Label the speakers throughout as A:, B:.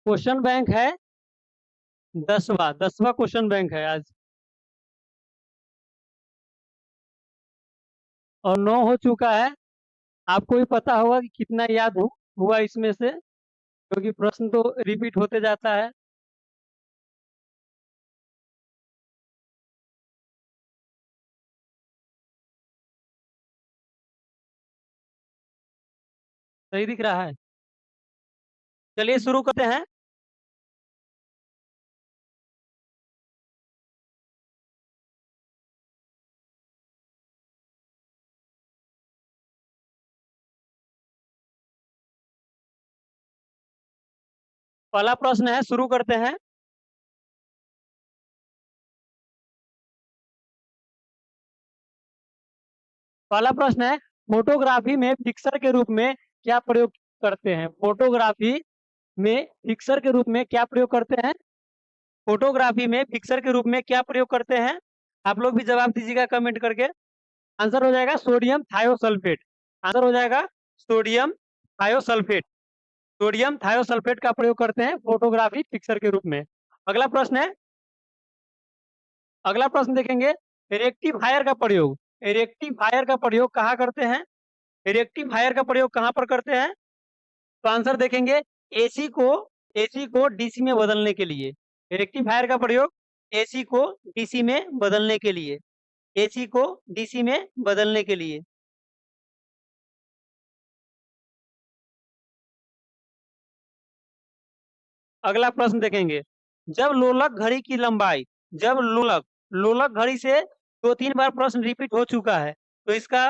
A: Question bank है 10वां question bank है आज। और 9 हो चुका है। आपको भी पता होगा कि कितना याद हुआ इसमें से, क्योंकि प्रश्न तो रिपीट होते जाता है। सही दिख रहा है। चलिए शुरू करते हैं। पहला प्रश्न है, शुरू करते हैं। पहला प्रश्न है, फोटोग्राफी में फिक्सर के रूप में क्या प्रयोग करते हैं? फोटोग्राफी में फिक्सर के रूप में क्या प्रयोग करते हैं? फोटोग्राफी में फिक्सर के रूप में क्या प्रयोग करते हैं? आप लोग भी जवाब दीजिएगा कमेंट करके। आंसर हो जाएगा सोडियम थायोसल्फेट। आंसर हो जाएगा सोडियम थायोसल्फेट। सोडियम थायोसल्फेट का प्रयोग करते हैं फोटोग्राफी पिक्चर के रूप में। अगला प्रश्न है, अगला प्रश्न देखेंगे, रेक्टिफायर का प्रयोग, रेक्टिफायर का प्रयोग कहाँ करते हैं? रेक्टिफायर का प्रयोग कहाँ पर करते हैं? तो आंसर देखेंगे, एसी को एसी को डीसी में बदलने के लिए। रेक्टिफायर का प्रयोग एसी को डीसी में बदलने के लिए, एसी को डीसी में बदलने के लिए। अगला प्रश्न देखेंगे, जब लोलक घड़ी की लंबाई, जब लोलक लोलक घड़ी से 2-3 बार प्रश्न रिपीट हो चुका है, तो इसका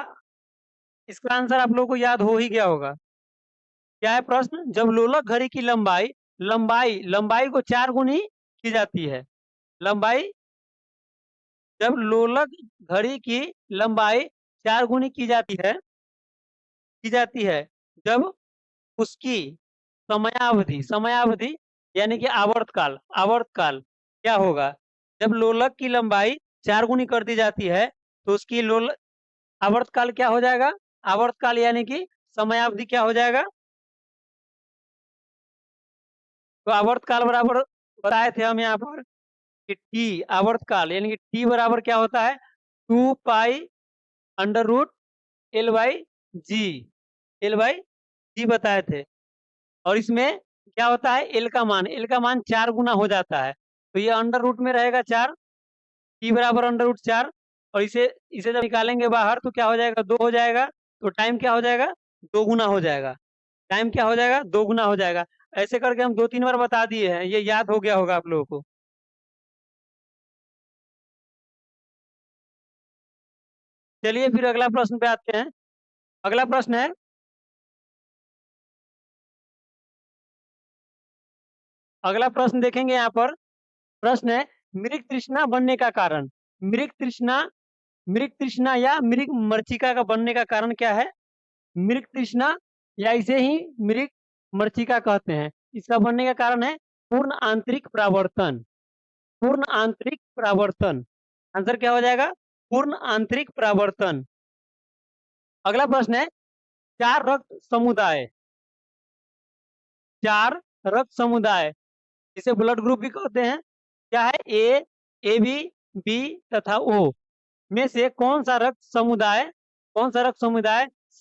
A: इसका आंसर आप लोगों को याद हो ही गया होगा। क्या है प्रश्न? जब लोलक घड़ी की लंबाई लंबाई लंबाई को 4 गुनी की जाती है। लंबाई, जब लोलक घड़ी की लंबाई 4 गुनी की जाती है, जब उसकी समयावधि समयावधि यानी कि आवर्तकाल आवर्तकाल क्या होगा? जब लोलक की लंबाई 4 गुनी कर दी जाती है, तो उसकी लोल आवर्तकाल क्या हो जाएगा? आवर्तकाल यानी कि समयावधि क्या हो जाएगा? तो आवर्तकाल बराबर बताए थे हम यहाँ पर कि टी, आवर्तकाल यानी कि टी बराबर क्या होता है? 2 pi under root L by g, L by g बताए थे। और इसमें क्या होता है? एल का मान 4 गुना हो जाता है, तो ये अंडर रूट में रहेगा 4, टी बराबर अंडर रूट 4। और इसे इसे जब निकालेंगे बाहर तो क्या हो जाएगा? 2 हो जाएगा। तो टाइम क्या हो जाएगा? 2 गुना हो जाएगा। टाइम क्या हो जाएगा? 2 गुना हो जाएगा। ऐसे करके हम 2-3 बार बता दिए हैं, ये याद हो गया होगा आप लोगों को। चलिए फिर अगला प्रश्न पे आते हैं। अगला प्रश्न है, अगला प्रश्न देखेंगे यहाँ पर। प्रश्न है, मृग तृष्णा बनने का कारण। मृग तृष्णा मृग तृष्णा या मृग मरीचिका का बनने का कारण क्या है? मृग तृष्णा या इसे ही मृग मरीचिका कहते हैं। इसका बनने का कारण है पूर्ण आंतरिक परावर्तन। पूर्ण आंतरिक परावर्तन। आंसर क्या हो जाएगा? पूर्ण आंतरिक परावर्तन। अगला प्रश्न है, चार रक्त समुदाय, चार रक्त समुदाय जिसे ब्लड ग्रुप भी कहते हैं, क्या है? ए बी, बी तथा ओ में से कौन सा रक्त समुदाय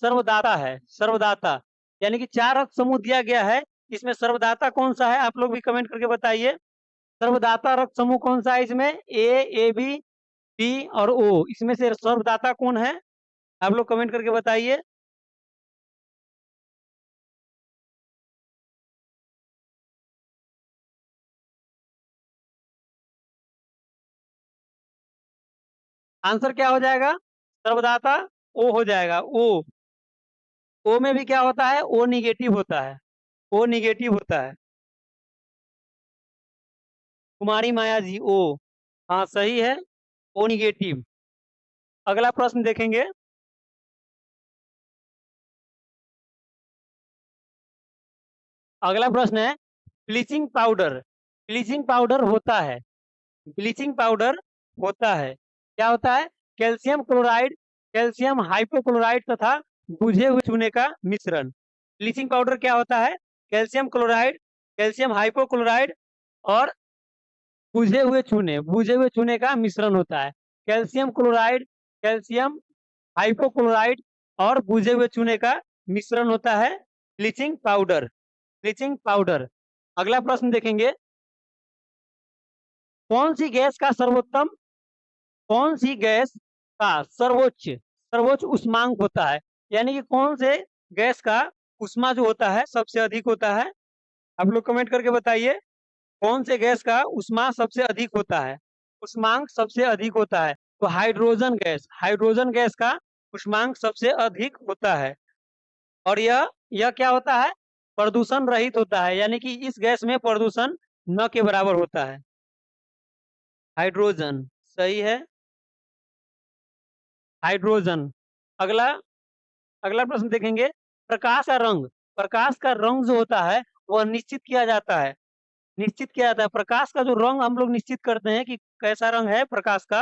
A: सर्वदाता है? सर्वदाता यानी कि 4 रक्त समूह दिया गया है, इसमें सर्वदाता कौन सा है? आप लोग भी कमेंट करके बताइए। सर्वदाता रक्त समूह कौन सा है इसमें? ए बी, बी और ओ, इसमें से सर्वदाता कौन है? आप लोग कमेंट करके बताइए। आंसर क्या हो जाएगा? सर्वदाता ओ हो जाएगा। ओ में भी क्या होता है? ओ निगेटिव होता है। ओ निगेटिव होता है। कुमारी माया जी ओ, हाँ सही है, ओ निगेटिव। अगला प्रश्न देखेंगे। अगला प्रश्न है, ब्लीचिंग पाउडर, ब्लीचिंग पाउडर होता है, ब्लीचिंग पाउडर होता है, क्या होता है? कैल्शियम क्लोराइड, कैल्शियम हाइपोक्लोराइड तथा बुझे हुए चूने का मिश्रण। ब्लीचिंग पाउडर क्या होता है? कैल्शियम क्लोराइड, कैल्शियम हाइपोक्लोराइड और बुझे हुए चूने का मिश्रण होता है। कैल्शियम क्लोराइड, कैल्शियम हाइपोक्लोराइड और बुझे हुए चूने का मिश्रण होता है ब्लीचिंग पाउडर। Bleaching powder. अगला प्रश्न देखेंगे, कौन सी गैस का सर्वोत्तम कौन सी गैस का सर्वोच्च सर्वोच्च उष्मांक होता है? यानी कि कौन से गैस का उष्मा जो होता है सबसे अधिक होता है? आप लोग कमेंट करके बताइए, कौन से गैस का उष्मा सबसे अधिक होता है, उष्मांक सबसे अधिक होता है? तो हाइड्रोजन गैस का उष्मांक सबसे अधिक होता है। और यह क्या होता है? प्रदूषण रहित होता है, यानी कि इस गैस में प्रदूषण न के बराबर होता है। हाइड्रोजन सही है, हाइड्रोजन। अगला अगला प्रश्न देखेंगे, प्रकाश का रंग जो होता है वह निश्चित किया जाता है। प्रकाश का जो रंग हम लोग निश्चित करते हैं कि कैसा रंग है प्रकाश का,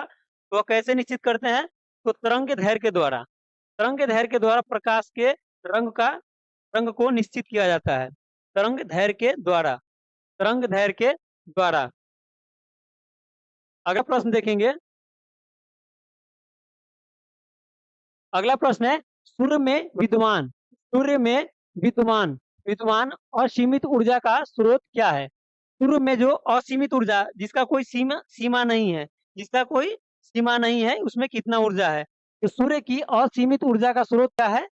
A: तो कैसे निश्चित करते हैं? तो तरंग दैर्घ्य के द्वारा प्रकाश के रंग को निश्चित किया जाता है। तरंग दैर्घ्य के द्वारा। अगला प्रश्न देखेंगे, अगला प्रश्न है, सूर्य में विद्यमान विद्यमान असीमित ऊर्जा का स्रोत क्या है? सूर्य में जो असीमित ऊर्जा, जिसका कोई सीमा नहीं है, उसमें कितना ऊर्जा है? तो सूर्य की असीमित ऊर्जा का स्रोत क्या है?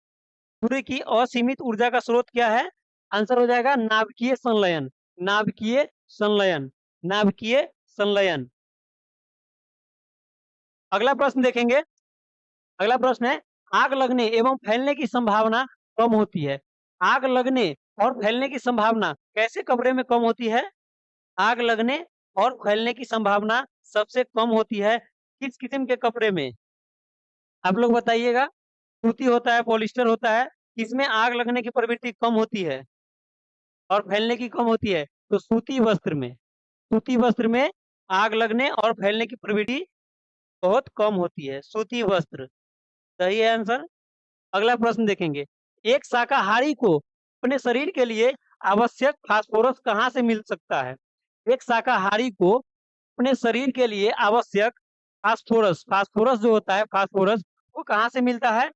A: सूर्य की असीमित ऊर्जा का स्रोत क्या है? आंसर हो जाएगा नाभिकीय संलयन। नाभिकीय संलयन। नाभिकीय संलयन। अगला प्रश्न देखेंगे, अगला प्रश्न है, आग लगने एवं फैलने की संभावना कम होती है। आग लगने और फैलने की संभावना कैसे कपड़े में कम होती है? आग लगने और फैलने की संभावना सबसे कम होती है किस किस्म के कपड़े में? आप लोग बताइएगा। सूती होता है, पॉलिस्टर होता है, किसमें आग लगने की प्रवृत्ति कम होती है और फैलने की कम होती है? तो सूती वस्त्र में आग लगने और फैलने की प्रवृत्ति बहुत कम होती है। सूती वस्त्र सही है आंसर। अगला प्रश्न देखेंगे, एक शाकाहारी को अपने शरीर के लिए आवश्यक फास्फोरस कहाँ से मिल सकता है? एक शाकाहारी को अपने शरीर के लिए आवश्यक फास्फोरस जो होता है, वो कहाँ से मिलता है?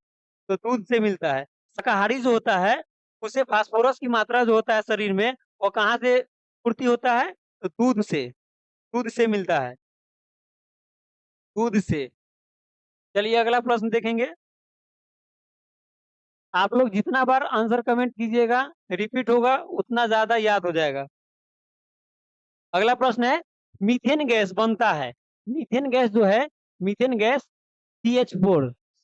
A: तो दूध से मिलता है। शाकाहारी जो होता है उसे फास्फोरस की मात्रा जो होता है शरीर में, वो कहाँ से पूर्ति होता है? तो दूध से मिलता है, दूध से। चलिए अगला प्रश्न देखेंगे। आप लोग जितना बार आंसर कमेंट कीजिएगा, रिपीट होगा, उतना ज्यादा याद हो जाएगा। अगला प्रश्न है, मीथेन गैस बनता है, मीथेन गैस जो है, methane gas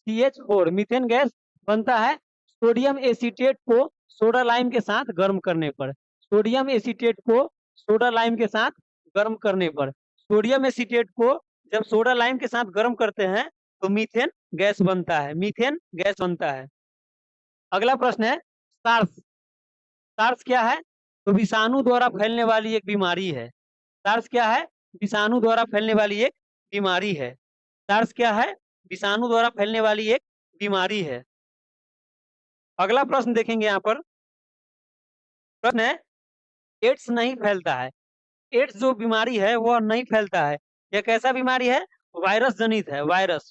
A: CH4 methane gas बनता है सोडियम एसीटेट को सोडा लाइम के साथ गर्म करने पर। सोडियम एसीटेट को सोडा लाइम के साथ गर्म करने पर। सोडियम एसीटेट को जब सोडा लाइम के साथ गर्म करते हैं तो मीथेन गैस बनता है, मीथेन गैस बनता है। अगला प्रश्न है, सार्स सार्स क्या है? तो विषाणु द्वारा फैलने वाली एक बीमारी है। सार्स क्या है? विषाणु द्वारा फैलने वाली एक बीमारी है। सार्स क्या है? विषाणु द्वारा फैलने वाली एक बीमारी है। अगला प्रश्न देखेंगे, यहाँ पर प्रश्न है, एड्स नहीं फैलता है। एड्स जो बीमारी है वह नहीं फैलता है। यह कैसा बीमारी है? वायरस जनित है, वायरस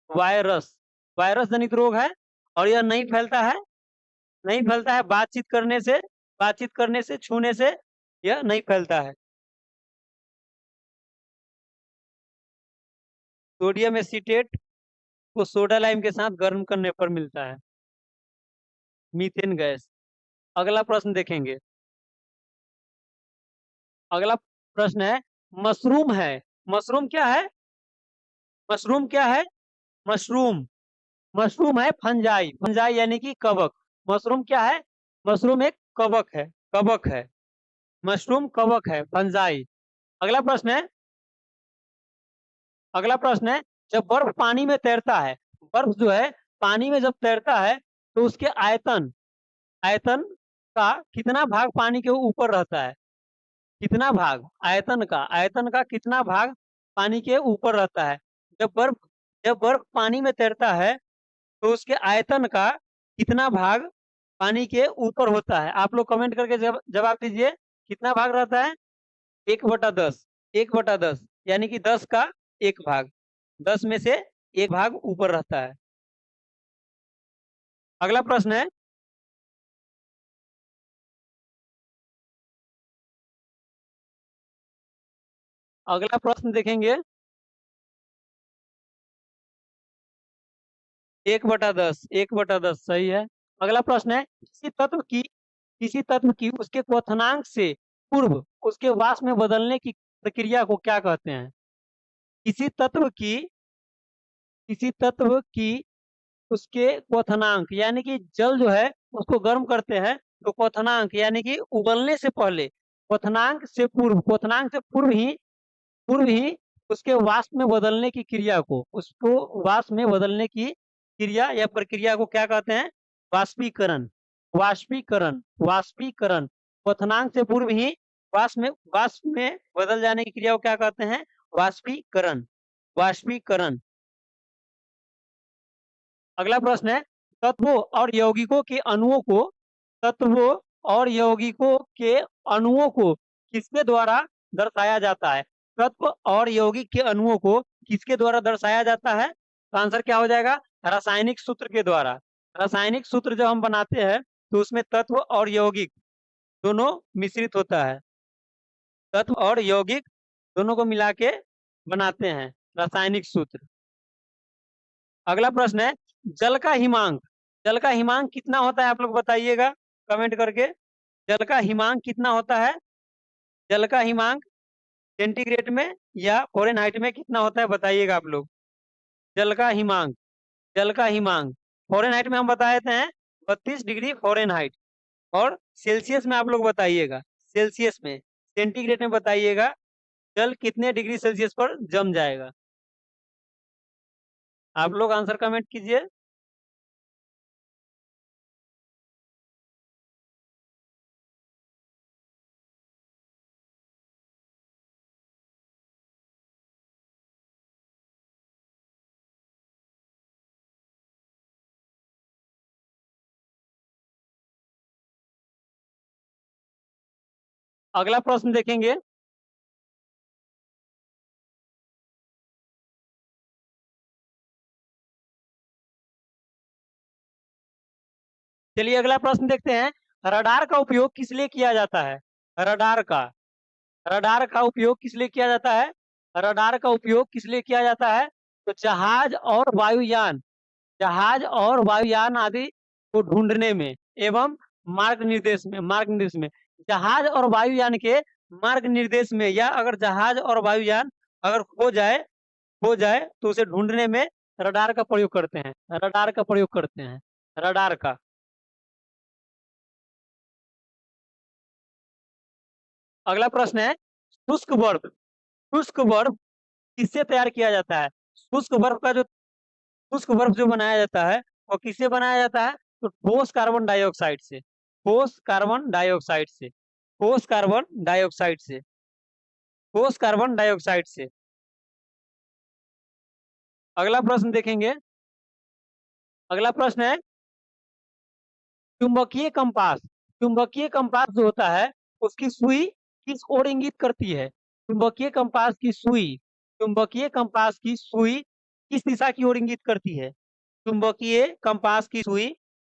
A: वायरस जनित रोग है। और यह नहीं फैलता है बातचीत करने से, छूने से यह नहीं फैलता है। सोडियम एसीटेट को सोडा लाइम के साथ गर्म करने पर मिलता है मीथेन गैस। अगला प्रश्न देखेंगे, अगला प्रश्न है, मशरूम है मशरूम क्या है? मशरूम क्या है? मशरूम मशरूम है फंजाई, यानी कि कवक। मशरूम क्या है? मशरूम एक कवक है। मशरूम कवक है, फंजाई। अगला प्रश्न है, जब बर्फ पानी में तैरता है, बर्फ जो है पानी में जब तैरता है तो उसके आयतन आयतन का कितना भाग पानी के ऊपर रहता है? कितना भाग आयतन का कितना भाग पानी के ऊपर रहता है? जब बर्फ पानी में तैरता है तो उसके आयतन का कितना भाग पानी के ऊपर होता है। आप लोग कमेंट करके जवाब दीजिए, कितना भाग रहता है? 1/10। 1/10 यानी कि 10 का 1 भाग, 10 में से 1 भाग ऊपर रहता है। अगला प्रश्न है, अगला प्रश्न देखेंगे, 1/10, 1/10 सही है। अगला प्रश्न है, किसी तत्व की उसके क्वथनांक से पूर्व उसके वाष्प में बदलने की प्रक्रिया को क्या कहते हैं? किसी तत्व की किसी तत्व की उसके क्वथनांक यानी कि जल जो है उसको गर्म करते हैं, तो क्वथनांक यानी कि उबलने से पहले, क्वथनांक से पूर्व ही उसके वाष्प में बदलने की क्रिया को, उसको वाष्प में बदलने की क्रिया या प्रक्रिया को क्या कहते हैं? वाष्पीकरण। वाष्पीकरण, वाष्पीकरण। क्वथनांक से पूर्व ही वाष्प में बदल जाने की क्रिया को क्या कहते हैं? वाष्पीकरण। वाष्पीकरण। अगला प्रश्न है, तत्वों और यौगिकों के अणुओं को तत्वों और यौगिकों के अणुओं को किसके द्वारा दर्शाया जाता है? तत्व और यौगिक के अणुओं को किसके द्वारा दर्शाया जाता है? तो आंसर क्या हो जाएगा? रासायनिक सूत्र के द्वारा। रासायनिक सूत्र जब हम बनाते हैं तो उसमें तत्व और यौगिक दोनों मिश्रित होता है। तत्व और यौगिक दोनों को मिला के बनाते हैं रासायनिक सूत्र। अगला प्रश्न है, जल का हिमांक जल का हिमांक कितना होता है? आप लोग बताइएगा कमेंट करके। जल का हिमांक कितना होता है? जल का हिमांक सेंटीग्रेड में या फ़ारेनहाइट में कितना होता है बताइएगा आप लोग। जल का हिमांक जल का हिमांक फ़ारेनहाइट में हम बताए थे 32 डिग्री फ़ारेनहाइट, और सेल्सियस में आप लोग बताइएगा, सेल्सियस में। सेंटीग्रेड में बताइएगा जल कितने डिग्री सेल्सियस पर जम जाएगा। आप लोग आंसर कमेंट कीजिए। अगला प्रश्न देखेंगे, चलिए अगला प्रश्न देखते हैं, रडार का उपयोग किस लिए किया जाता है? रडार का रडार का उपयोग किस लिए किया जाता है? रडार का उपयोग किस लिए किया जाता है? तो जहाज और वायुयान आदि को ढूंढने में एवं मार्ग निर्देश में जहाज और वायुयान के मार्ग निर्देश में, या अगर जहाज और वायुयान अगर खो जाए तो उसे ढूंढने में रडार का प्रयोग करते हैं। रडार का प्रयोग करते हैं। रडार का। अगला प्रश्न है, शुष्क बर्फ शुष्क बर्फ किससे तैयार किया जाता है? शुष्क बर्फ जो बनाया जाता है वो किससे बनाया जाता है? तो ठोस कार्बन डाइऑक्साइड से। ठोस कार्बन डाइऑक्साइड से। ठोस कार्बन डाइऑक्साइड से। ठोस कार्बन डाइऑक्साइड से। अगला प्रश्न देखेंगे। अगला प्रश्न है, चुंबकीय कंपास चुंबकीय कंपास जो होता है उसकी सुई किस ओर इंगित करती है? चुंबकीय कंपास की सुई किस दिशा की ओर इंगित करती है? चुंबकीय कंपास की सुई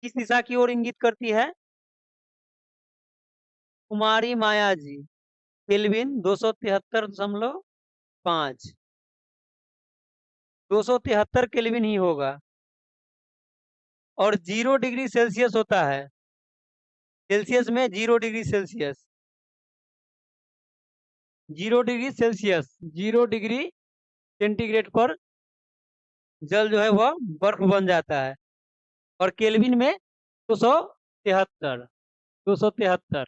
A: किस दिशा की ओर इंगित करती है? कुमारी माया जी, केल्विन 273.5, 273 केल्विन ही होगा। और 0 डिग्री सेल्सियस होता है, सेल्सियस में 0 degree Celsius. 0 degree Celsius, 0 degree centigrade पर जल जो है वह बर्फ बन जाता है। और केल्विन में 273। 273।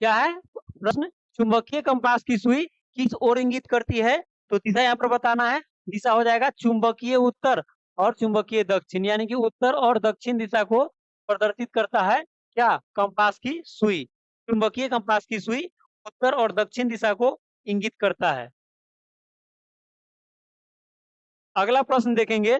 A: क्या है प्रश्न? चुंबकीय कंपास की सुई किस ओर इंगित करती है? तो दिशा यहाँ पर बताना है। दिशा हो जाएगा चुंबकीय उत्तर और चुंबकीय दक्षिण, यानी कि उत्तर और दक्षिण दिशा को प्रदर्शित करता है क्या? कंपास की सुई। चुंबकीय कंपास की सुई उत्तर और दक्षिण दिशा को इंगित करता है। अगला प्रश्न देखेंगे।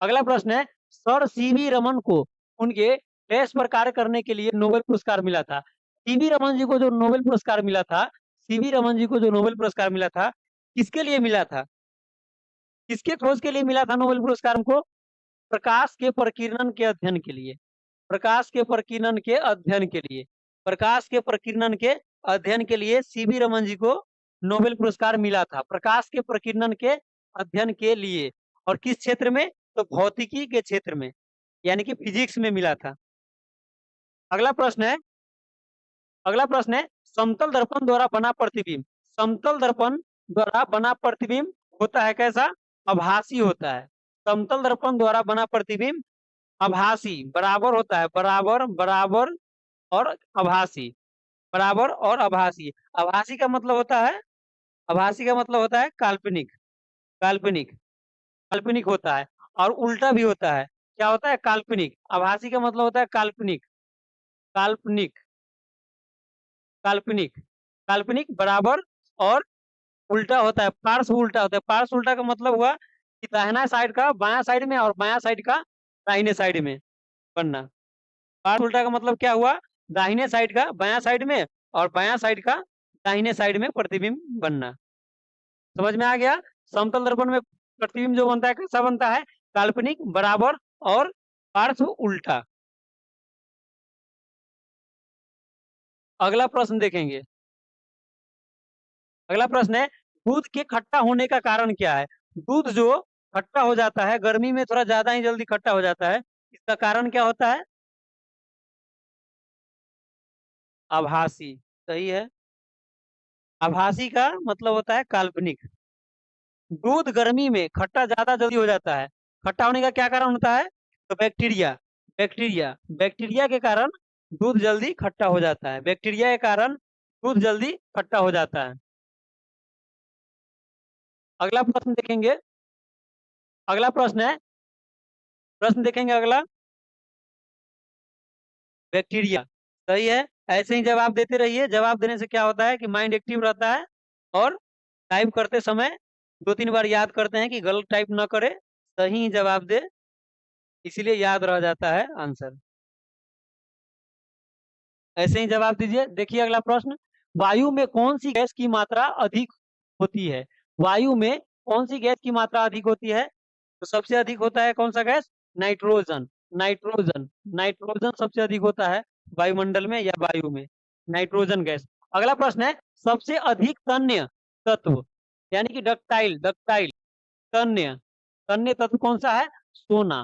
A: अगला प्रश्न है, सर सीवी रमन को उनके टेस्ट पर कार्य करने के लिए नोबेल पुरस्कार मिला था। सीवी रमन जी को जो नोबेल पुरस्कार मिला था, सीवी रमन जी को जो नोबेल पुरस्कार मिला था, किसके लिए मिला था? किसके खोज के लिए मिला था नोबेल पुरस्कार उनको? प्रकाश के प्रकीर्णन के अध्ययन के लिए। प्रकाश के प्रकीर्णन के अध्ययन के लिए। प्रकाश के प्रकीर्णन के अध्ययन के लिए सीवी रमन जी को नोबेल पुरस्कार मिला था, प्रकाश के प्रकीर्णन के अध्ययन के लिए। और किस क्षेत्र में? तो भौतिकी के क्षेत्र में, यानी कि फिजिक्स में मिला था। अगला प्रश्न है, अगला प्रश्न है, समतल दर्पण द्वारा बना प्रतिबिंब, समतल दर्पण द्वारा बना प्रतिबिंब होता है कैसा? आभासी होता है। समतल दर्पण द्वारा बना प्रतिबिंब आभासी बराबर होता है, बराबर बराबर और आभासी, बराबर और आभासी। आभासी का मतलब होता है, आभासी का मतलब होता है काल्पनिक, काल्पनिक, काल्पनिक होता है। और उल्टा भी होता है, क्या होता है? काल्पनिक। आभासी का मतलब होता है काल्पनिक, काल्पनिक, काल्पनिक, काल्पनिक बराबर और उल्टा होता है, पार्श्व उल्टा होता है। पार्श्व उल्टा का मतलब हुआ कि दाहिना साइड का बायां साइड में और बायां साइड का दाहिने साइड में बनना। पार्श्व उल्टा का मतलब क्या हुआ? दाहिने साइड का बायां साइड में और बायां साइड का दाहिने साइड में प्रतिबिंब बनना। समझ में आ गया? समतल दर्पण में प्रतिबिंब जो बनता है कैसा बनता है? काल्पनिक, बराबर और पार्श्व उल्टा। अगला प्रश्न देखेंगे। अगला प्रश्न है, दूध के खट्टा होने का कारण क्या है? दूध जो खट्टा हो जाता है गर्मी में, थोड़ा ज्यादा ही जल्दी खट्टा हो जाता है, इसका कारण क्या होता है? आभासी। सही है। आभासी का मतलब होता है काल्पनिक। दूध गर्मी में खट्टा ज्यादा जल्दी हो जाता है, खट्टा होने का क्या कारण होता है? तो बैक्टीरिया, बैक्टीरिया, बैक्टीरिया के कारण दूध जल्दी खट्टा हो जाता है, बैक्टीरिया के कारण दूध जल्दी खट्टा हो जाता है। अगला प्रश्न देखेंगे। अगला प्रश्न है, प्रश्न देखेंगे अगला, बैक्टीरिया। सही है। ऐसे ही जवाब देते रहिए, जवाब देने से क्या होता है कि माइंड एक्टिव रहता है और टाइप करते समय 2-3 बार याद करते हैं कि गलत टाइप ना करे, सही जवाब दे, इसीलिए याद रह जाता है आंसर। ऐसे ही जवाब दीजिए। देखिए अगला प्रश्न, वायु में कौन सी गैस की मात्रा अधिक होती है? वायु में कौन सी गैस की मात्रा अधिक होती है? तो सबसे अधिक होता है कौन सा गैस? नाइट्रोजन, नाइट्रोजन, नाइट्रोजन सबसे अधिक होता है वायुमंडल में या वायु में, नाइट्रोजन गैस। अगला प्रश्न है, सबसे अधिक तन्य तत्व, यानी कि डक्टाइल, डक्टाइल, तन्य, तन्य तत्व कौन सा है? सोना,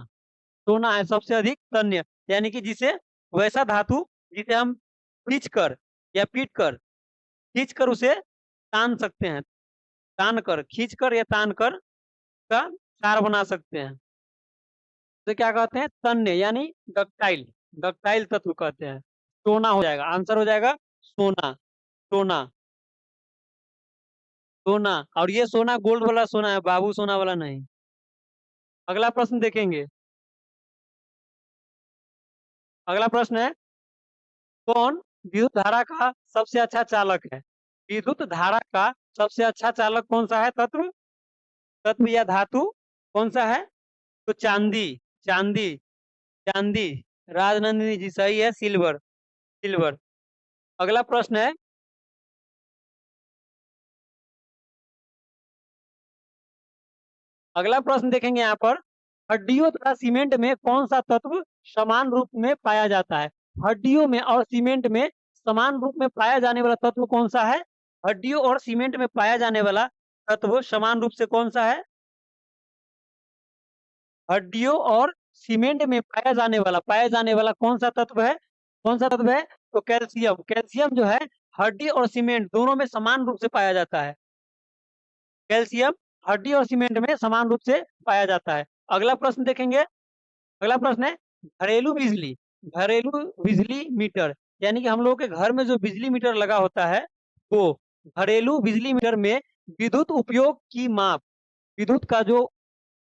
A: सोना है सबसे अधिक तन्य, यानी कि जिसे, वैसा धातु जिसे हम खींच कर या पीट कर, खींच कर उसे तान सकते हैं, तान कर, खींच कर या तान कर का सार बना सकते हैं, तो क्या कहते हैं? तन्य, यानी डक्टाइल, डक्टाइल तत्व कहते हैं। सोना हो जाएगा, आंसर हो जाएगा सोना, सोना, सोना। और ये सोना गोल्ड वाला सोना है, बाबू सोना वाला नहीं। अगला प्रश्न देखेंगे। अगला प्रश्न है, कौन विद्युत धारा का सबसे अच्छा चालक है? विद्युत धारा का सबसे अच्छा चालक कौन सा है? तत्व, तत्व या धातु कौन सा है? तो चांदी, चांदी, चांदी। राजनंदिनी जी सही है, सिल्वर, सिल्वर। अगला प्रश्न है, अगला प्रश्न देखेंगे यहाँ पर, हड्डियों तथा सीमेंट में कौन सा तत्व समान रूप में पाया जाता है? हड्डियों में और सीमेंट में समान रूप में पाया जाने वाला तत्व कौन सा है? हड्डियों और सीमेंट में पाया जाने वाला तत्व समान रूप से कौन सा है? हड्डियों और सीमेंट में पाया जाने वाला कौन सा तत्व है? कौन सा तत्व है? तो कैल्शियम, कैल्शियम जो है हड्डी और सीमेंट दोनों में समान रूप से पाया जाता है। कैल्शियम हड्डी और सीमेंट में समान रूप से पाया जाता है। अगला प्रश्न देखेंगे। अगला प्रश्न है, घरेलू बिजली, घरेलू बिजली मीटर, यानी कि हम लोगों के घर में जो बिजली मीटर लगा होता है, वो घरेलू बिजली मीटर में विद्युत उपयोग की माप, विद्युत का जो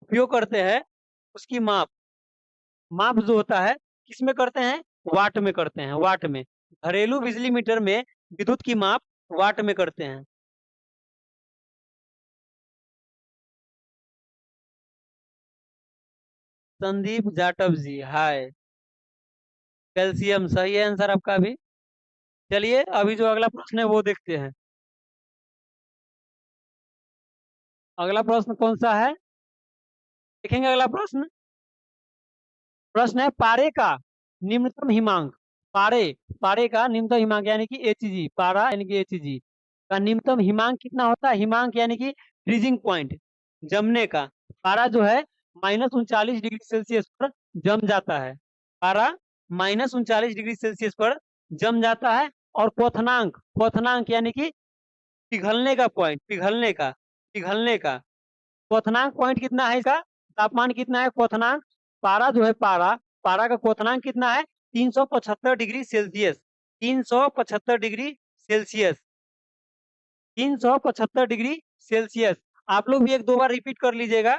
A: उपयोग करते हैं उसकी माप, माप जो होता है किसमें करते हैं? वाट में करते हैं, वाट में। घरेलू बिजली मीटर में विद्युत की माप वाट में करते हैं। संदीप जाटव जी, हाय। कैल्शियम सही है आंसर आपका भी। चलिए अभी जो अगला प्रश्न है वो देखते हैं। अगला प्रश्न कौन सा है, देखेंगे अगला प्रश्न। प्रश्न है पारे का निम्नतम हिमांक। पारे, पारे का निम्नतम हिमांक यानी कि एच जी, पारा यानी कि एच जी का निम्नतम हिमांक कितना होता है। हिमांक यानी कि फ्रीजिंग पॉइंट, जमने का। पारा जो है -39 डिग्री सेल्सियस पर जम जाता है। पारा -39 डिग्री सेल्सियस पर जम जाता है। और क्वथनांक, क्वथनांक यानी कि पिघलने का पॉइंट, पिघलने का, पिघलने का क्वथनांक पॉइंट कितना है इसका, तापमान कितना है क्वथनांक। पारा जो है पारा, पारा का क्वथनांक कितना है 375 degree Celsius. 375 degree Celsius, 375 degree Celsius. आप लोग भी एक दो बार रिपीट कर लीजिएगा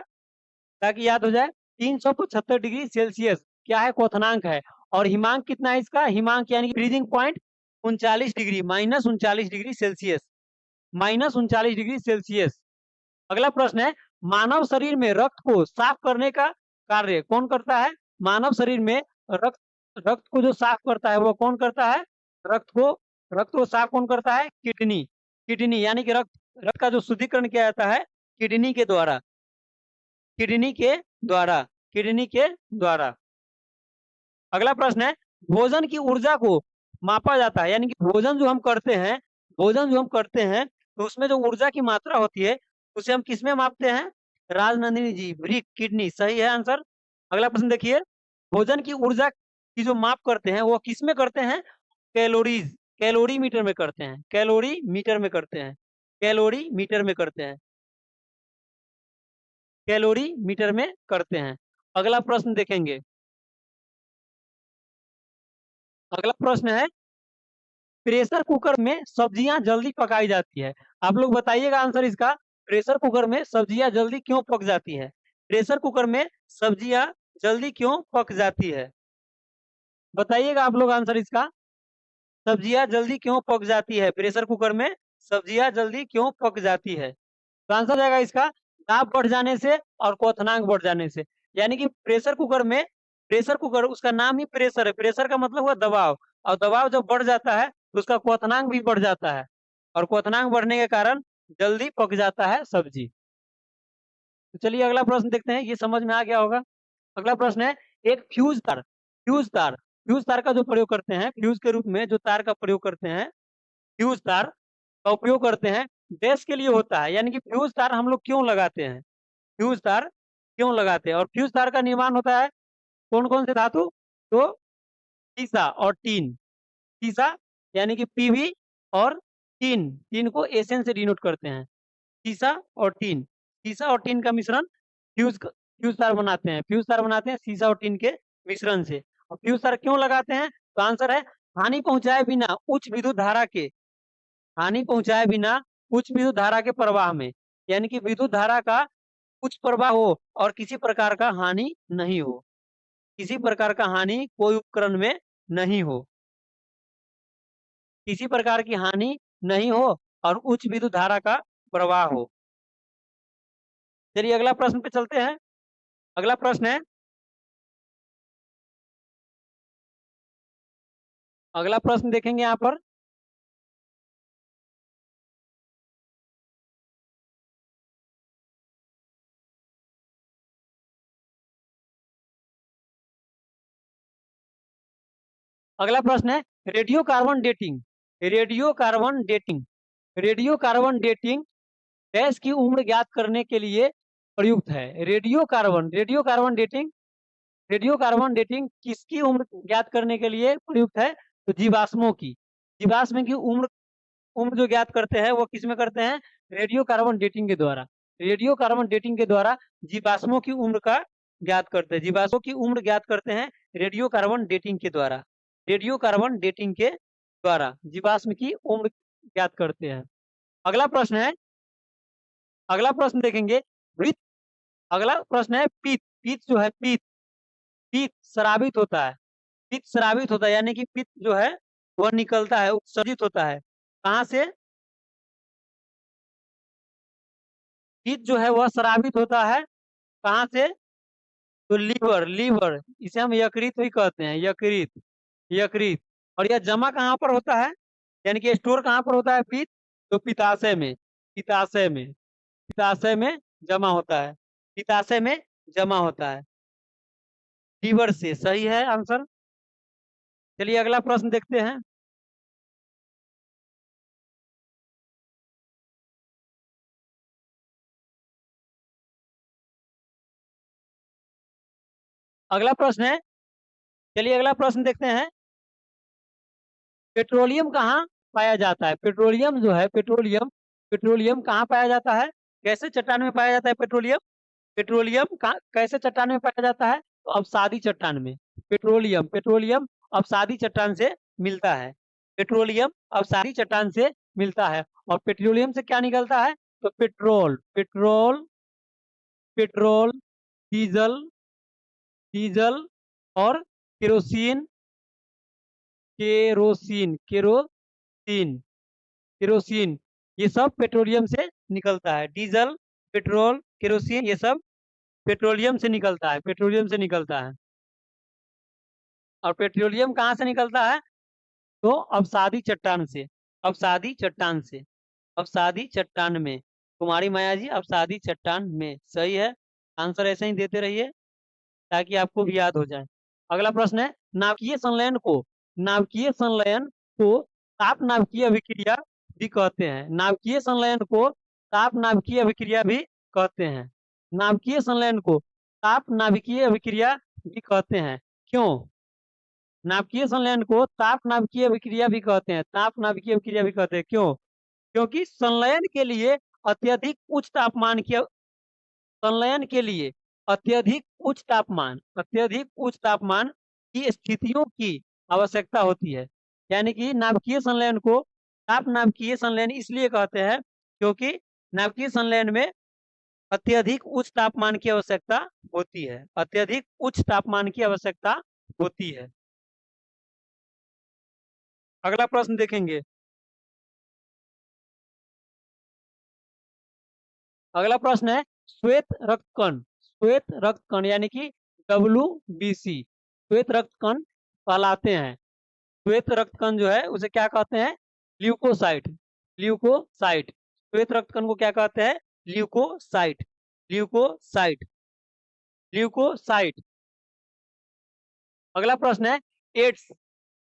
A: ताकि याद हो जाए। 375 डिग्री सेल्सियस क्या है, क्वथनांक है। और हिमांक कितना है इसका, हिमांक यानी freezing point 39 degree, -39 degree Celsius, -39 degree Celsius. अगला प्रश्न है मानव शरीर में रक्त को साफ करने का कार्य कौन करता है। मानव शरीर में रक्त, रक्त को जो साफ करता है वो कौन करता है। रक्त को, रक्त को साफ कौन करता है, किडनी। किडनी यानी कि रक्त, रक्त का जो शुद्धिकरण किया जाता है किडनी के द्वारा, किडनी के द्वारा, किडनी के द्वारा। अगला प्रश्न है भोजन की ऊर्जा को मापा जाता है, यानी कि भोजन जो हम करते हैं, भोजन जो हम करते हैं तो उसमें जो ऊर्जा की मात्रा होती है उसे हम किसमें मापते हैं। राजनंदिनी जी, ब्रिक, किडनी सही है आंसर। अगला प्रश्न देखिए, भोजन की ऊर्जा की जो माप करते हैं वो किसमें करते हैं। कैलोरीज, कैलोरी मीटर में करते हैं, कैलोरी मीटर में करते हैं, कैलोरी मीटर में करते हैं, कैलोरी मीटर में करते हैं। अगला प्रश्न देखेंगे। अगला प्रश्न है प्रेशर कुकर में सब्जियां जल्दी पकाई जाती है। आप लोग बताइएगा आंसर इसका। प्रेशर कुकर में सब्जियां जल्दी क्यों पक जाती है। प्रेशर कुकर में सब्जियां जल्दी क्यों पक जाती है, बताइएगा आप लोग आंसर इसका। सब्जियां जल्दी क्यों पक जाती है, प्रेशर कुकर में सब्जियां जल्दी क्यों पक जाती है। तो आंसर जाएगा इसका दाब बढ़ जाने से और क्वथनांक बढ़ जाने से। यानी कि प्रेशर कुकर में, प्रेशर कुकर उसका नाम ही प्रेशर है, प्रेशर का मतलब हुआ दबाव, और दबाव जब बढ़ जाता है तो उसका क्वथनांक भी बढ़ जाता है, और क्वथनांक बढ़ने के कारण जल्दी पक जाता है सब्जी। तो चलिए अगला प्रश्न देखते हैं, ये समझ में आ गया होगा। अगला प्रश्न है एक फ्यूज तार, फ्यूज तार, फ्यूज तार का जो प्रयोग करते हैं, फ्यूज के रूप में जो तार का प्रयोग करते हैं, फ्यूज तार का उपयोग करते हैं देश के लिए होता है। यानी कि फ्यूज तार हम लोग क्यों लगाते हैं, फ्यूज तार क्यों लगाते हैं। और फ्यूज तार का निर्माण होता है कौन कौन से धातु, तो सीसा और टीन। सीसा यानी कि पीवी, और टीन, टीन को एसएन से डिनोट करते हैं। सीसा और टीन, सीसा और टीन का मिश्रण फ्यूज, फ्यूज तार बनाते हैं, फ्यूज तार बनाते हैं सीसा और टीन के मिश्रण से। और फ्यूज तार क्यों लगाते हैं, तो आंसर है हानि पहुंचाए बिना उच्च विद्युत धारा के, हानि पहुंचाए बिना उच्च विद्युत धारा के प्रवाह में। यानी कि विद्युत धारा का उच्च प्रवाह हो और किसी प्रकार का हानि नहीं हो, किसी प्रकार का हानि कोई उपकरण में नहीं हो, किसी प्रकार की हानि नहीं हो और उच्च विद्युत धारा का प्रवाह हो। चलिए अगला प्रश्न पे चलते हैं। अगला प्रश्न है, अगला प्रश्न देखेंगे यहाँ पर। अगला प्रश्न है radio carbon dating, radio carbon dating, radio carbon dating gas की उम्र ज्ञात करने के लिए प्रयुक्त है। Radio carbon, radio carbon dating, radio carbon dating किसकी उम्र ज्ञात करने के लिए प्रयुक्त है, तो जीवाश्मों की, जीवाश्म की उम्र, उम्र जो ज्ञात करते हैं वो किसमें करते हैं, रेडियो कार्बन डेटिंग के द्वारा। रेडियो कार्बन डेटिंग के द्वारा जीवाश्मों की उम्र का ज्ञात करते हैं, जीवाश्मों की उम्र ज्ञात करते हैं रेडियो कार्बन डेटिंग के द्वारा। रेडियो कार्बन डेटिंग के द्वारा जीवाश्म की उम्र ज्ञात करते हैं। अगला प्रश्न है, अगला प्रश्न देखेंगे वृत्त। अगला प्रश्न है पित्त, पित्त जो है पित्त, पित्त स्रावित होता है, पित्त स्रावित होता है, यानी कि पित्त जो है वह निकलता है, उत्सर्जित होता है कहाँ से। पित्त जो है वह स्रावित होता है कहाँ से, तो लीवर, लीवर इसे हम यकृत भी कहते हैं, यकृत, यकृत। और यह जमा कहाँ पर होता है, यानी कि स्टोर कहाँ पर होता है पित्त, तो पित्ताशय में, पित्ताशय में, पित्ताशय में जमा होता है, पित्ताशय में जमा होता है। लीवर से सही है आंसर। चलिए अगला प्रश्न देखते हैं। अगला प्रश्न है, चलिए अगला प्रश्न देखते हैं। पेट्रोलियम कहाँ पाया जाता है, पेट्रोलियम जो है, पेट्रोलियम, पेट्रोलियम कहाँ पाया जाता है, कैसे चट्टान में पाया जाता है पेट्रोलियम, पेट्रोलियम कहाँ कैसे चट्टान में पाया जाता है, तो अवसादी चट्टान में। पेट्रोलियम, पेट्रोलियम अवसादी चट्टान से मिलता है, पेट्रोलियम अवसादी चट्टान से मिलता है। और पेट्रोलियम से क्या निकलता है, तो petrol, petrol, petrol, diesel, diesel और केरोसिन, केरोसिन, केरोसिन, केरोसिन, ये सब पेट्रोलियम से निकलता है। डीजल, पेट्रोल, केरोसिन ये सब पेट्रोलियम से निकलता है, पेट्रोलियम से निकलता है। और पेट्रोलियम कहाँ से निकलता है, तो अवसादी चट्टान से, अवसादी चट्टान से, अवसादी चट्टान में। कुमारी माया जी अवसादी चट्टान में सही है। आंसर ऐसे ही देते रहिए ताकि आपको भी याद हो जाए। अगला प्रश्न है, नाभिकीय संलयन को, नाभिकीय संलयन को ताप नाभिकीय अभिक्रिया भी कहते हैं, नाभिकीय संलयन को ताप नाभिकीय अभिक्रिया भी कहते हैं, नाभिकीय संलयन को ताप नाभिकीय अभिक्रिया भी कहते हैं। क्यों, नाभिकीय संलयन को ताप नाभिकीय अभिक्रिया भी कहते हैं, ताप नाभिकीय अभिक्रिया भी कहते हैं, क्यों, क्योंकि संलयन के लिए अत्यधिक उच्च तापमान की, संलयन के लिए अत्यधिक उच्च तापमान, अत्यधिक उच्च तापमान की स्थितियों की आवश्यकता होती है। यानी कि नाभिकीय संलयन को ताप नाभिकीय संलयन इसलिए कहते हैं क्योंकि नाभिकीय संलयन में अत्यधिक उच्च तापमान की आवश्यकता होती है, अत्यधिक उच्च तापमान की आवश्यकता होती है। अगला प्रश्न देखेंगे। अगला प्रश्न है, श्वेत रक्त कण, श्वेत रक्त कण यानी कि WBC, श्वेत रक्त कण कहलाते हैं। श्वेत रक्त कण जो है उसे क्या कहते हैं, ल्यूकोसाइट, ल्यूकोसाइट। श्वेत रक्त कण को क्या कहते हैं, ल्यूकोसाइट, ल्यूकोसाइट, ल्यूकोसाइट। अगला प्रश्न है, एड्स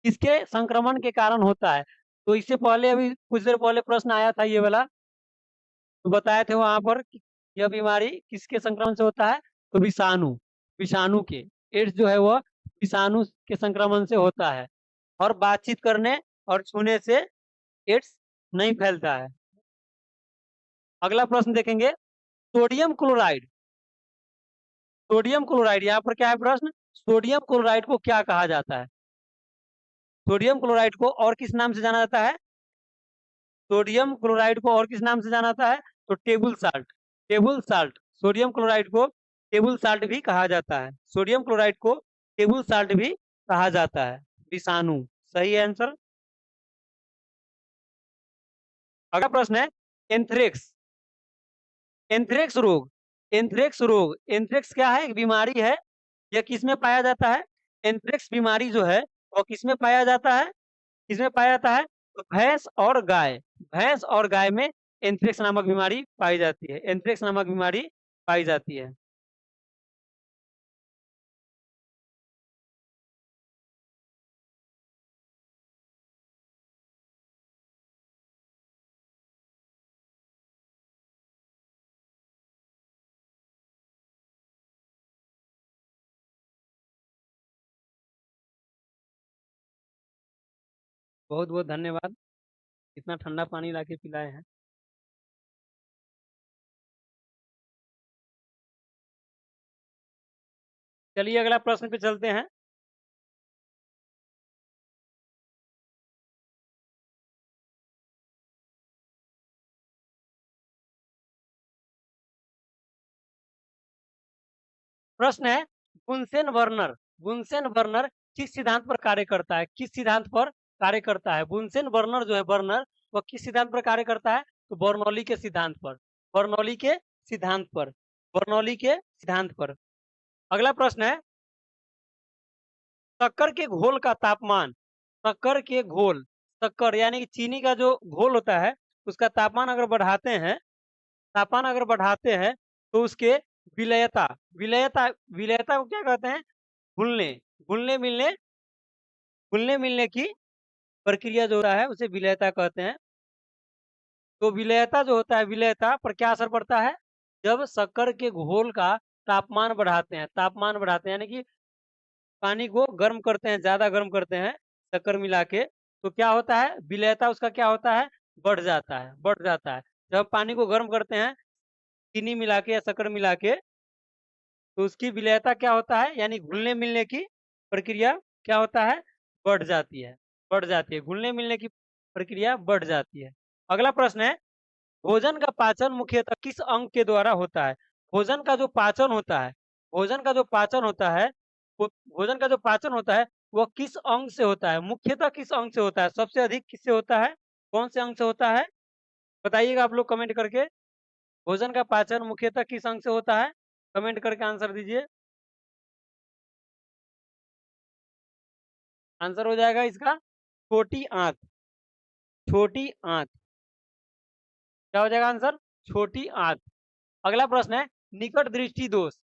A: किसके संक्रमण के कारण होता है, तो इससे पहले अभी कुछ देर पहले प्रश्न आया था ये वाला, तो बताए थे वहां पर कि यह बीमारी किसके संक्रमण से होता है, तो विषाणु, विषाणु के, एड्स जो है वह विषाणु के संक्रमण से होता है। और बातचीत करने और छूने से एड्स नहीं फैलता है। अगला प्रश्न देखेंगे, सोडियम क्लोराइड, सोडियम क्लोराइड यहाँ पर क्या है प्रश्न, सोडियम क्लोराइड को क्या कहा जाता है, सोडियम क्लोराइड को और किस नाम से जाना जाता है, सोडियम क्लोराइड को और किस नाम से जाना जाता है, तो table salt, table salt, sodium chloride को टेबल साल्ट भी कहा जाता है, सोडियम क्लोराइड को टेबल साल्ट भी कहा जाता है। विषाणु सही है आंसर। अगला प्रश्न है, एंथ्रेक्स, एंथ्रेक्स रोग, एंथ्रेक्स रोग, एंथ्रेक्स क्या है, एक बीमारी है, यह किसमें पाया जाता है, एंथ्रेक्स बीमारी जो है वो किसमें पाया जाता है, किसमें पाया जाता है, तो भैंस और गाय, भैंस और गाय में एंथ्रेक्स नामक बीमारी पाई जाती है, एंथ्रेक्स नामक बीमारी पाई जाती है। बहुत बहुत धन्यवाद, इतना ठंडा पानी ला के पिलाए हैं। चलिए अगला प्रश्न पे चलते हैं। प्रश्न है, बुनसेन वर्नर, बुनसेन वर्नर किस सिद्धांत पर कार्य करता है, किस सिद्धांत पर कार्य करता है, बुनसेन वर्नर जो है वर्नर वह किस सिद्धांत पर कार्य करता है, तो बर्नौली के सिद्धांत पर, बर्नौली के सिद्धांत पर, बर्नौली के सिद्धांत पर। अगला प्रश्न है, शक्कर के घोल का तापमान, शक्कर के घोल, शक्कर यानी कि चीनी का जो घोल होता है उसका तापमान अगर बढ़ाते हैं, तापमान अगर बढ़ाते हैं तो उसके विलयता, विलयता, विलयता को क्या कहते हैं? घुलने, घुलने मिलने, घुलने मिलने की प्रक्रिया जो होता है उसे विलयता कहते हैं। तो विलयता जो होता है, विलयता पर क्या असर पड़ता है? जब शक्कर के घोल का तापमान बढ़ाते हैं, तापमान बढ़ाते हैं यानी कि पानी को गर्म करते हैं, ज़्यादा गर्म करते हैं शक्कर मिला के, तो क्या होता है? विलयता उसका क्या होता है? बढ़ जाता है, बढ़ जाता है। जब पानी को गर्म करते हैं चीनी मिला के या शक्कर मिला के, तो उसकी विलयता क्या होता है? यानी घुलने-मिलने की प्रक्रिया क्या होता है? बढ़ जाती है, बढ़ जाती है। घुलने-मिलने की प्रक्रिया बढ़ जाती है। अगला प्रश्न है, भोजन का पाचन मुख्यतः किस अंग के द्वारा होता है? भोजन का जो पाचन होता है, भोजन का जो पाचन होता है, वो भोजन का जो पाचन होता है, वह किस अंग से होता है? मुख्यतः किस अंग से होता है? सबसे अधिक किससे होता है? कौन से अंग से होता है? बताइएगा आप लोग कमेंट करके। भोजन का पाचन मुख्यतः किस अंग से होता है? कमेंट करके आंसर दीजिए। आंसर हो जाएगा इसका छोटी आंत, छोटी आंत। क्या हो जाएगा आंसर? छोटी आंत। अगला प्रश्न है, निकट दृष्टि दोष,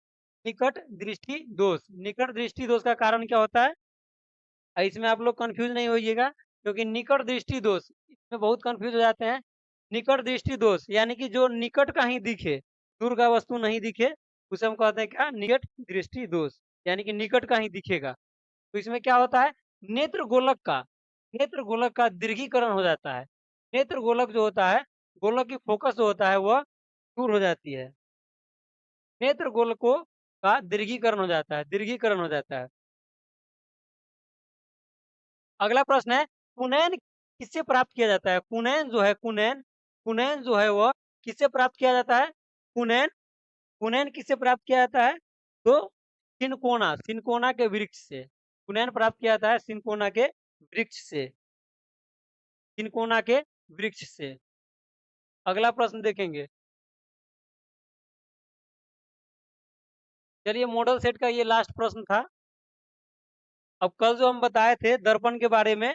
A: निकट दृष्टि दोष, निकट दृष्टि दोष का कारण क्या होता है? इसमें आप लोग कंफ्यूज नहीं होइएगा, क्योंकि निकट दृष्टि दोष इसमें बहुत कंफ्यूज हो जाते हैं। निकट दृष्टि दोष यानी कि जो निकट का ही दिखे, दूर का वस्तु नहीं दिखे, उसे हम कहते हैं क्या? निकट दृष्टि दोष, यानी कि निकट का ही दिखेगा। तो इसमें क्या होता है? नेत्र गोलक का, नेत्र गोलक का दीर्घीकरण हो जाता है। नेत्र गोलक जो होता है, गोलक की फोकस जो होता है वह दूर हो जाती है। नेत्र गोलकों का दीर्घीकरण हो जाता है, दीर्घीकरण हो जाता है। अगला प्रश्न है, कुनैन किससे प्राप्त किया जाता है? कुनैन जो है, कुनैन, कुनैन जो है वह किससे प्राप्त किया जाता है? कुनैन, कुनैन किससे प्राप्त किया जाता है? तो सिनकोना, सिनकोना के वृक्ष से कुनैन प्राप्त किया जाता है, सिनकोना के वृक्ष से, सिनकोना के वृक्ष से। अगला प्रश्न देखेंगे। चलिए, मॉडल सेट का ये लास्ट प्रश्न था। अब कल जो हम बताए थे दर्पण के बारे में,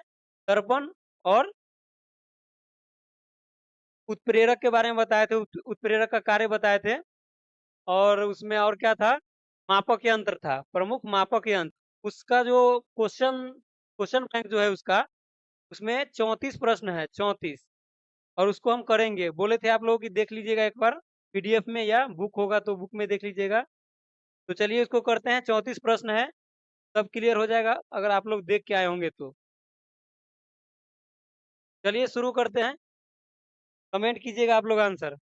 A: दर्पण और उत्प्रेरक के बारे में बताए थे, उत्प्रेरक का कार्य बताए थे, और उसमें और क्या था? मापक यंत्र था, प्रमुख मापक यंत्र। उसका जो क्वेश्चन, क्वेश्चन बैंक जो है उसका, उसमें 34 प्रश्न है, 34, और उसको हम करेंगे। बोले थे आप लोगों की देख लीजिएगा एक बार पीडीएफ में, या बुक होगा तो बुक में देख लीजिएगा। तो चलिए इसको करते हैं, 34 प्रश्न है, सब क्लियर हो जाएगा अगर आप लोग देख के आए होंगे तो। चलिए शुरू करते हैं, कमेंट कीजिएगा आप लोग आंसर।